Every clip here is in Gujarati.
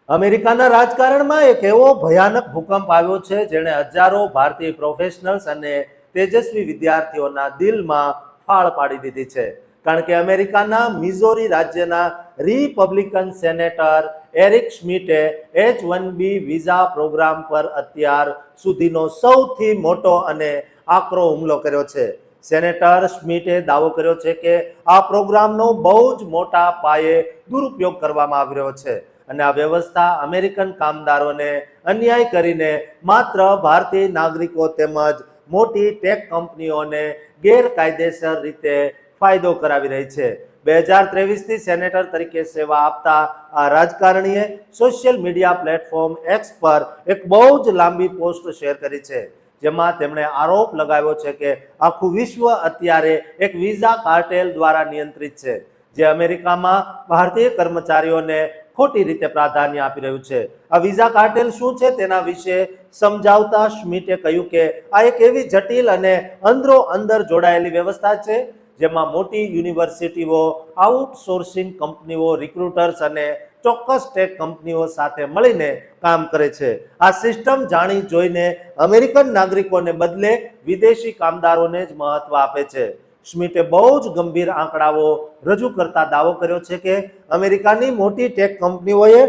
અમેરિકાના રાજકારણમાં એક એવો ભયાનક ભૂકંપ આવ્યો છે જેણે હજારો ભારતીય પ્રોફેશનલ્સ અને તેજસ્વી વિદ્યાર્થીઓના દિલમાં ફાળ પાડી દીધી છે. કારણ કે અમેરિકાના મિઝોરી રાજ્યના રિપબ્લિકન સેનેટર એરિક શ્મિટે H-1B વિઝા પ્રોગ્રામ પર અત્યાર સુધીનો સૌથી મોટો અને આકરો હુમલો કર્યો છે. સેનેટર શ્મિટે દાવો કર્યો છે કે આ પ્રોગ્રામનો બહુ જ મોટા પાયે દુરુપયોગ કરવામાં આવી રહ્યો છે અને આ વ્યવસ્થા અમેરિકન કામદારોને અન્યાય કરીને માત્ર ભારતીય નાગરિકો તેમજ મોટી ટેક કંપનીઓને ગેરકાયદેસર રીતે ફાયદો કરાવી રહી છે. 2023થી સેનેટર તરીકે સેવા આપતા આ રાજકારણીએ સોશિયલ મીડિયા પ્લેટફોર્મ એક્સ પર એક બહુ જ લાંબી પોસ્ટ શેર કરી છે, જેમાં તેમણે આરોપ લગાવ્યો છે કે આખું વિશ્વ અત્યારે એક વિઝા કાર્ટેલ દ્વારા નિયંત્રિત છે, જે અમેરિકામાં ભારતીય કર્મચારીઓને ખોટી રીતે પ્રાધાન્ય આપી રહ્યું છે. આ વિઝા કાર્ટેલ શું છે તેના વિશે સમજાવતા શ્મિટે કહ્યું કે આ એક એવી જટિલ અને અંદરો અંદર જોડાયેલી વ્યવસ્થા છે જેમાં મોટી યુનિવર્સિટીઓ, આઉટસોર્સિંગ કંપનીઓ, રિક્રુટર્સ અને ચોક્કસ ટેક કંપનીઓ સાથે મળીને કામ કરે છે. આ સિસ્ટમ જાણી જોઈને અમેરિકન નાગરિકોને બદલે વિદેશી કામદારોને જ મહત્વ આપે છે. શ્મિટે બહુ જ ગંભીર આંકડાઓ રજૂ કરતા દાવો કર્યો છે કે અમેરિકાની મોટી ટેક કંપનીઓએ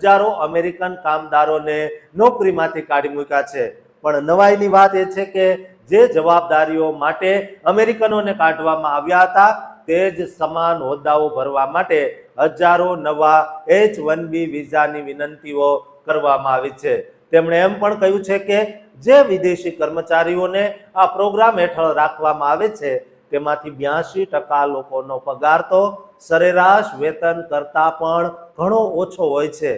હજારો અમેરિકન કામદારોને નોકરીમાંથી કાઢી મૂક્યા છે. પણ નવાઈની વાત એ છે કે જે જવાબદારીઓ માટે અમેરિકનોને કાઢવામાં આવ્યા હતા તે જ સમાન હોદ્દાઓ ભરવા માટે હજારો નવા H-1B વિઝાની વિનંતીઓ કરવામાં આવી છે. તેમણે એમ પણ કહ્યું છે કે જે વિદેશી કર્મચારીઓને આ પ્રોગ્રામ હેઠળ રાખવામાં આવે છે તેમાંથી 82% લોકોનો પગાર તો સરેરાશ વેતન કરતાં પણ ઘણો ઓછો હોય છે,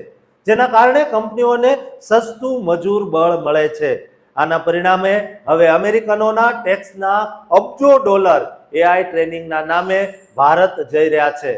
જેના કારણે કંપનીઓને સસ્તું મજૂર બળ મળે છે. આના પરિણામે હવે અમેરિકનોના ટેક્સના અબજો ડોલર AI ટ્રેનિંગના નામે ભારત જઈ રહ્યા છે.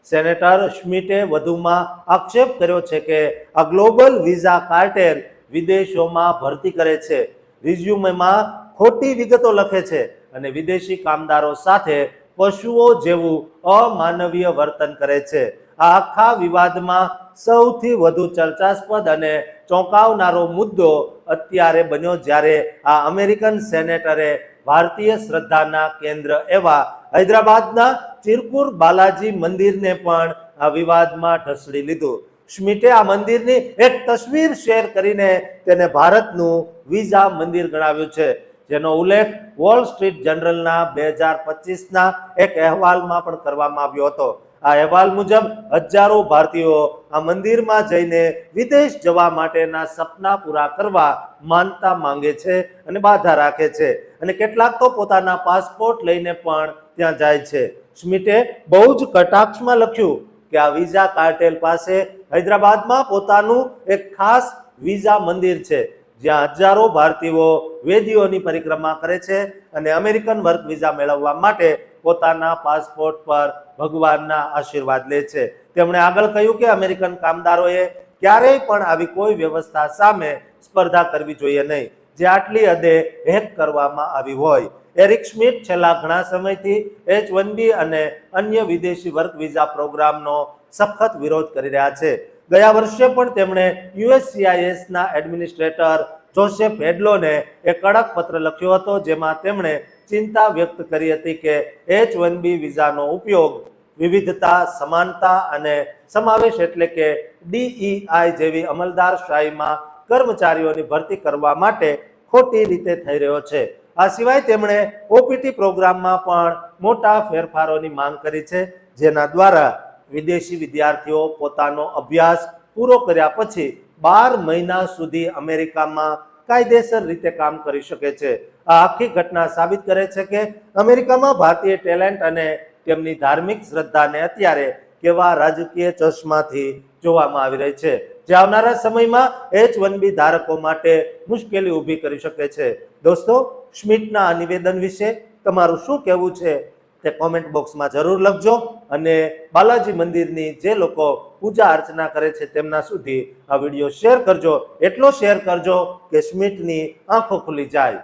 સેનેટર શ્મિટે વધુમાં આક્ષેપ કર્યો છે કે આ ગ્લોબલ વિઝા કાર્ટેલ વિદેશોમાં ભરતી કરે છે, રિઝ્યુમેમાં ખોટી વિગતો લખે છે અને વિદેશી કામદારો સાથે પશુઓ જેવું અમાનવીય વર્તન કરે છે. આ આખા વિવાદમાં સૌથી વધુ ચર્ચાસ્પદ અને ચોંકાવનારો મુદ્દો અત્યારે બન્યો જ્યારે આ અમેરિકન સેનેટરે ભારતીય શ્રદ્ધાના કેન્દ્ર એવા હૈદરાબાદના ચિરકુર બાલાજી મંદિરને પણ આ વિવાદમાં ઢસડી લીધું. શ્મિટે આ મંદિરની એક તસવીર શેર કરીને તેને ભારતનું વિઝા મંદિર ગણાવ્યું છે, જેનો ઉલ્લેખ વોલ સ્ટ્રીટ જર્નલના 2025ના એક અહેવાલમાં પણ કરવામાં આવ્યો હતો. આ અહેવાલ મુજબ હજારો ભારતીયો આ મંદિરમાં જઈને વિદેશ જવા માટેના સપના પૂરા કરવા માનતા માંગે છે અને બાધા રાખે છે અને કેટલાક તો પોતાના પાસપોર્ટ લઈને પણ ત્યાં જાય છે. શ્મિટે બહુ જ કટાક્ષમાં લખ્યું કે આ વિઝા કાર્ટેલ પાસે હૈદરાબાદમાં પોતાનું એક ખાસ વિઝા મંદિર છે, જ્યાં હજારો ભારતીયો વેદીઓની પરિક્રમા કરે છે અને અમેરિકન વર્ક વિઝા મેળવવા માટે પોતાના પાસપોર્ટ પર ભગવાનના આશીર્વાદ લે છે. તેમણે આગળ કહ્યું કે અમેરિકન કામદારોએ ક્યારેય પણ આવી કોઈ વ્યવસ્થા સામે સ્પર્ધા કરવી જોઈએ નહીં જે આટલી હદે હેક કરવામાં આવી હોય. એરિક શ્મિટ છેલ્લા ઘણા સમયથી H-1B અને અન્ય વિદેશી વર્ક વિઝા પ્રોગ્રામનો સખત વિરોધ કરી રહ્યા છે. ગયા વર્ષે પણ તેમણે USCISના એડમિનિસ્ટ્રેટર જોસેફ હેડલોને એક કડક પત્ર લખ્યો હતો, જેમાં તેમણે ચિંતા વ્યક્ત કરી હતી કે H-1B વિઝાનો ઉપયોગ વિવિધતા, સમાનતા અને સમાવેશ એટલે કે DEI જેવી અમલદારશાહીમાં કર્મચારીઓની ભરતી કરવા માટે ખોટી રીતે થઈ રહ્યો છે. આ સિવાય તેમણે OPT પ્રોગ્રામમાં પણ મોટા ફેરફારોની માંગ કરી છે, જેના દ્વારા વિદેશી વિદ્યાર્થીઓ પોતાનો અભ્યાસ પૂરો કર્યા પછી 12 મહિના સુધી અમેરિકામાં કાયદેસર રીતે કામ કરી શકે છે. આ આખી ઘટના સાબિત કરે છે કે અમેરિકામાં ભારતીય ટેલેન્ટ અને તેમની ધાર્મિક શ્રદ્ધાને અત્યારે કેવા રાજકીય ચશ્માથી જોવામાં આવી રહી છે, જે આવનારા સમયમાં H-1B ધારકો માટે મુશ્કેલી ઊભી કરી શકે છે. દોસ્તો, શ્મિટના આ નિવેદન વિશે તમારું શું કહેવું છે તે કોમેન્ટ બોક્સમાં જરૂર લખજો અને બાલાજી મંદિરની જે લોકો પૂજા અર્ચના કરે છે તેમના સુધી આ વિડીયો શેર કરજો. એટલો શેર કરજો કે શ્મિટની આંખો ખુલી જાય.